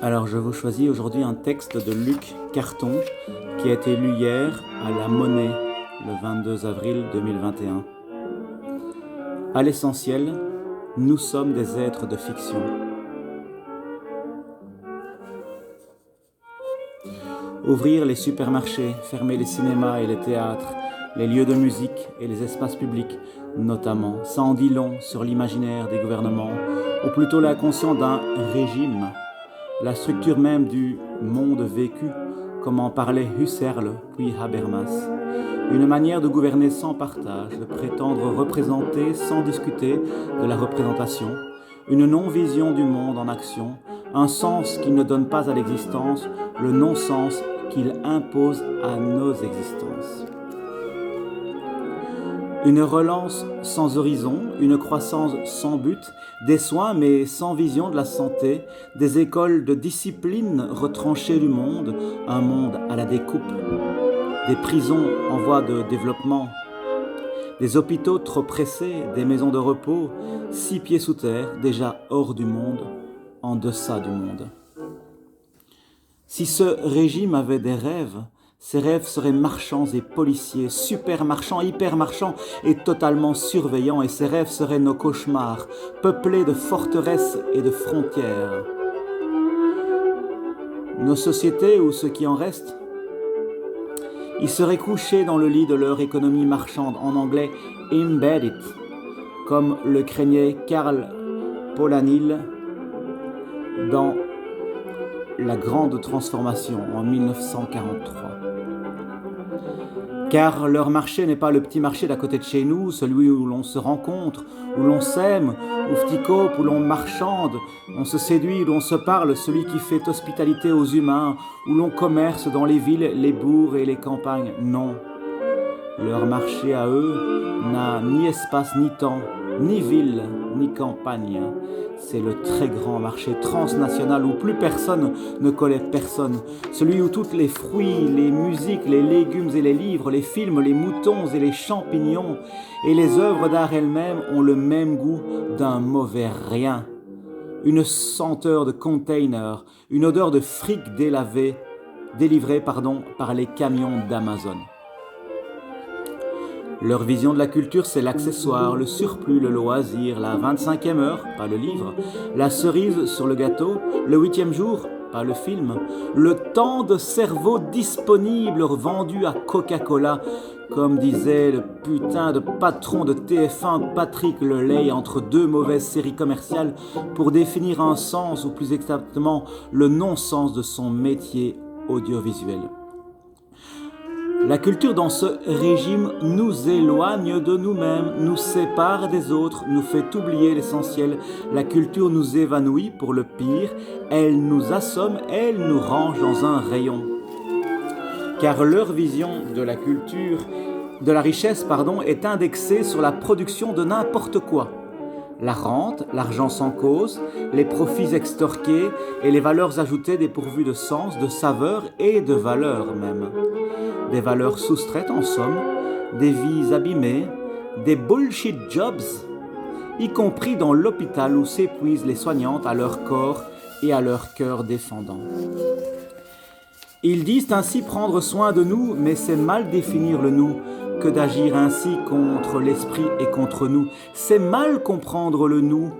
Alors je vous choisis aujourd'hui un texte de Luc Carton qui a été lu hier à La Monnaie le 22 avril 2021. À l'essentiel, nous sommes des êtres de fiction. Ouvrir les supermarchés, fermer les cinémas et les théâtres, les lieux de musique et les espaces publics notamment, ça en dit long sur l'imaginaire des gouvernements, ou plutôt l'inconscient d'un régime, la structure même du monde vécu, comme en parlait Husserl puis Habermas. Une manière de gouverner sans partage, de prétendre représenter sans discuter de la représentation, une non-vision du monde en action, un sens qu'il ne donne pas à l'existence, le non-sens qu'il impose à nos existences. Une relance sans horizon, une croissance sans but, des soins mais sans vision de la santé, des écoles de discipline retranchées du monde, un monde à la découpe, des prisons en voie de développement, des hôpitaux trop pressés, des maisons de repos, 6 pieds sous terre, déjà hors du monde, en deçà du monde. Si ce régime avait des rêves, ces rêves seraient marchands et policiers, super marchands, hyper marchands et totalement surveillants, et ces rêves seraient nos cauchemars, peuplés de forteresses et de frontières. Nos sociétés, ou ce qui en reste, ils seraient couchés dans le lit de leur économie marchande, en anglais « embedded », comme le craignait Karl Polanyi dans La Grande Transformation en 1943. Car leur marché n'est pas le petit marché d'à côté de chez nous, celui où l'on se rencontre, où l'on s'aime, où Fticope, où l'on marchande, on se séduit, où l'on se parle, celui qui fait hospitalité aux humains, où l'on commerce dans les villes, les bourgs et les campagnes. Non. Leur marché à eux n'a ni espace ni temps, ni ville, ni campagne. C'est le très grand marché transnational où plus personne ne connaît personne. Celui où tous les fruits, les musiques, les légumes et les livres, les films, les moutons et les champignons et les œuvres d'art elles-mêmes ont le même goût d'un mauvais rien. Une senteur de container, une odeur de fric délivré par les camions d'Amazon. Leur vision de la culture, c'est l'accessoire, le surplus, le loisir, la 25e heure, pas le livre, la cerise sur le gâteau, le 8e jour, pas le film, le temps de cerveau disponible vendu à Coca-Cola, comme disait le putain de patron de TF1 Patrick Lelay entre deux mauvaises séries commerciales pour définir un sens, ou plus exactement le non-sens de son métier audiovisuel. La culture dans ce régime nous éloigne de nous-mêmes, nous sépare des autres, nous fait oublier l'essentiel. La culture nous évanouit pour le pire, elle nous assomme, elle nous range dans un rayon. Car leur vision de la culture, de la richesse, est indexée sur la production de n'importe quoi. La rente, l'argent sans cause, les profits extorqués et les valeurs ajoutées dépourvues de sens, de saveur et de valeur même. Des valeurs soustraites en somme, des vies abîmées, des bullshit jobs, y compris dans l'hôpital où s'épuisent les soignantes à leur corps et à leur cœur défendant. Ils disent ainsi prendre soin de nous, mais c'est mal définir le nous que d'agir ainsi contre l'esprit et contre nous. C'est mal comprendre le nous.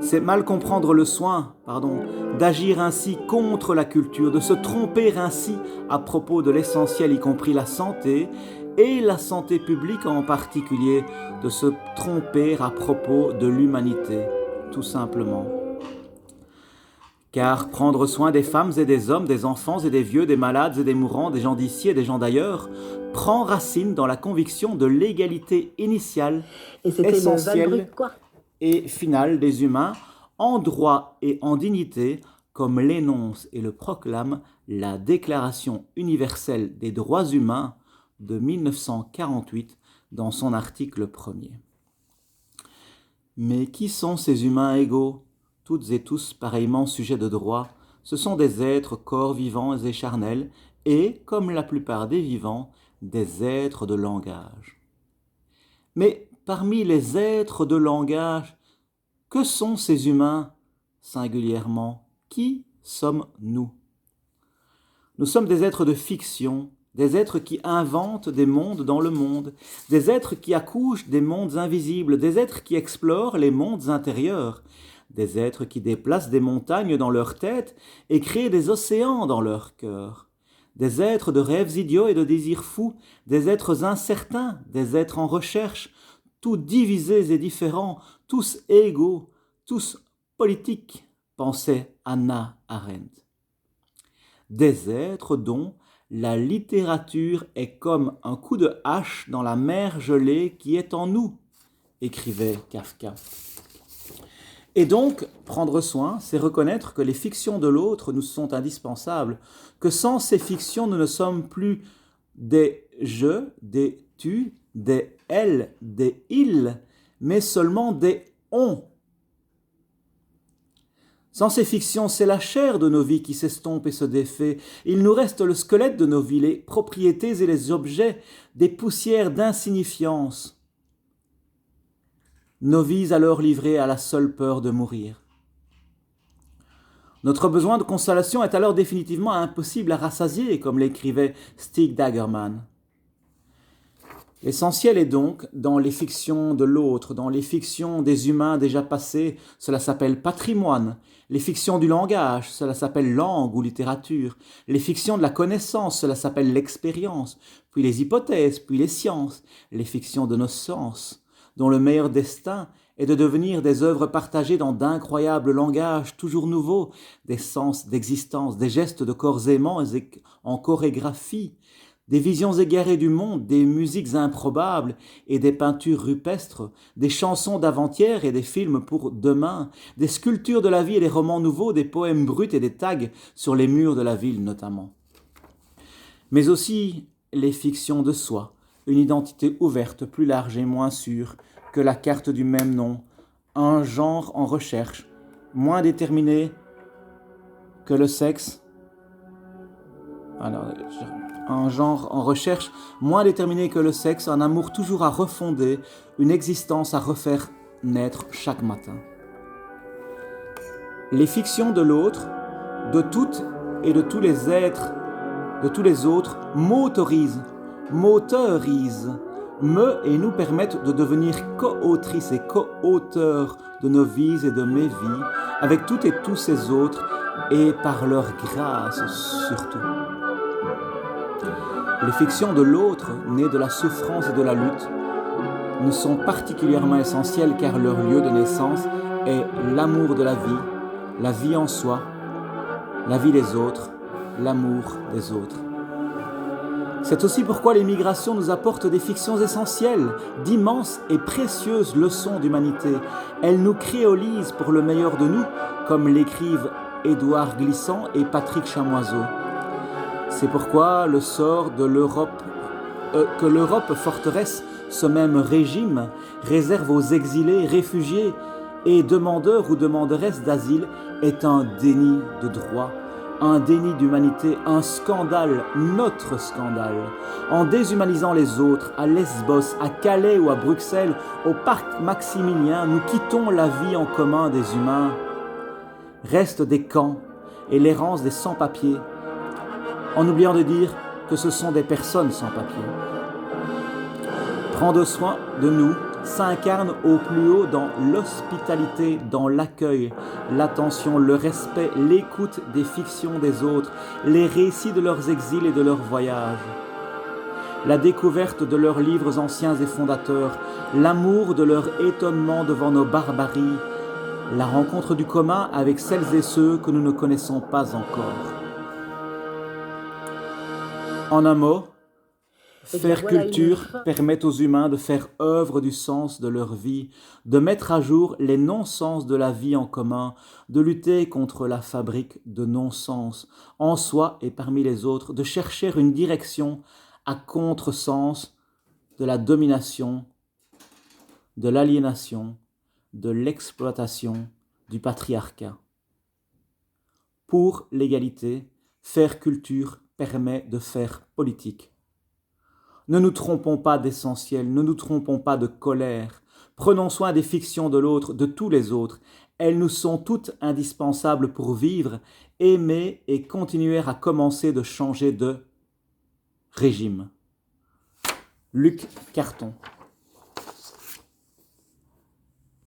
C'est mal comprendre le soin, d'agir ainsi contre la culture, de se tromper ainsi à propos de l'essentiel, y compris la santé, et la santé publique en particulier, de se tromper à propos de l'humanité, tout simplement. Car prendre soin des femmes et des hommes, des enfants et des vieux, des malades et des mourants, des gens d'ici et des gens d'ailleurs, prend racine dans la conviction de l'égalité initiale, essentielle et finale des humains, en droit et en dignité, comme l'énonce et le proclame la Déclaration universelle des droits humains de 1948 dans son article 1er. Mais qui sont ces humains égaux, toutes et tous pareillement sujets de droit? Ce sont des êtres corps vivants et charnels, et, comme la plupart des vivants, des êtres de langage. Mais parmi les êtres de langage, que sont ces humains singulièrement? Qui sommes nous. Nous sommes des êtres de fiction, des êtres qui inventent des mondes dans le monde, des êtres qui accouchent des mondes invisibles, des êtres qui explorent les mondes intérieurs, des êtres qui déplacent des montagnes dans leur tête et créent des océans dans leur cœur, des êtres de rêves idiots et de désirs fous, des êtres incertains, des êtres en recherche, tous divisés et différents, tous égaux, tous politiques, pensait Hannah Arendt. Des êtres dont la littérature est comme un coup de hache dans la mer gelée qui est en nous, écrivait Kafka. Et donc, prendre soin, c'est reconnaître que les fictions de l'autre nous sont indispensables, que sans ces fictions, nous ne sommes plus des je, des tu, des elle, des il, mais seulement des on. Sans ces fictions, c'est la chair de nos vies qui s'estompe et se défait. Il nous reste le squelette de nos vies, les propriétés et les objets, des poussières d'insignifiance. Nos vies alors livrées à la seule peur de mourir. Notre besoin de consolation est alors définitivement impossible à rassasier, comme l'écrivait Stig Dagerman. L'essentiel est donc dans les fictions de l'autre, dans les fictions des humains déjà passés, cela s'appelle patrimoine. Les fictions du langage, cela s'appelle langue ou littérature. Les fictions de la connaissance, cela s'appelle l'expérience. Puis les hypothèses, puis les sciences. Les fictions de nos sens, dont le meilleur destin est de devenir des œuvres partagées dans d'incroyables langages toujours nouveaux, des sens d'existence, des gestes de corps aimants en chorégraphie, des visions égarées du monde, des musiques improbables et des peintures rupestres, des chansons d'avant-hier et des films pour demain, des sculptures de la vie et des romans nouveaux, des poèmes bruts et des tags sur les murs de la ville notamment. Mais aussi les fictions de soi, une identité ouverte, plus large et moins sûre que la carte du même nom, un genre en recherche, moins déterminé que le sexe. Un genre en recherche, moins déterminé que le sexe, un amour toujours à refonder, une existence à refaire naître chaque matin. Les fictions de l'autre, de toutes et de tous les êtres, de tous les autres, m'autorisent, me et nous permettent de devenir co-autrices et co-auteurs de nos vies et de mes vies, avec toutes et tous ces autres, et par leur grâce surtout. Les fictions de l'autre, nées de la souffrance et de la lutte, nous sont particulièrement essentielles car leur lieu de naissance est l'amour de la vie en soi, la vie des autres, l'amour des autres. C'est aussi pourquoi les migrations nous apportent des fictions essentielles, d'immenses et précieuses leçons d'humanité. Elles nous créolisent pour le meilleur de nous, comme l'écrivent Édouard Glissant et Patrick Chamoiseau. C'est pourquoi le sort de que l'Europe forteresse, ce même régime, réserve aux exilés, réfugiés et demandeurs ou demanderesses d'asile est un déni de droit, un déni d'humanité, un scandale, notre scandale. En déshumanisant les autres, à Lesbos, à Calais ou à Bruxelles, au parc Maximilien, nous quittons la vie en commun des humains. Restent des camps et l'errance des sans-papiers, en oubliant de dire que ce sont des personnes sans papier. Prendre soin de nous s'incarne au plus haut dans l'hospitalité, dans l'accueil, l'attention, le respect, l'écoute des fictions des autres, les récits de leurs exils et de leurs voyages, la découverte de leurs livres anciens et fondateurs, l'amour de leur étonnement devant nos barbaries, la rencontre du commun avec celles et ceux que nous ne connaissons pas encore. En un mot, faire culture permet aux humains de faire œuvre du sens de leur vie, de mettre à jour les non-sens de la vie en commun, de lutter contre la fabrique de non-sens, en soi et parmi les autres, de chercher une direction à contresens de la domination, de l'aliénation, de l'exploitation, du patriarcat. Pour l'égalité, faire culture permet de faire politique. Ne nous trompons pas d'essentiel, ne nous trompons pas de colère. Prenons soin des fictions de l'autre, de tous les autres. Elles nous sont toutes indispensables pour vivre, aimer et continuer à commencer de changer de régime. Luc Carton.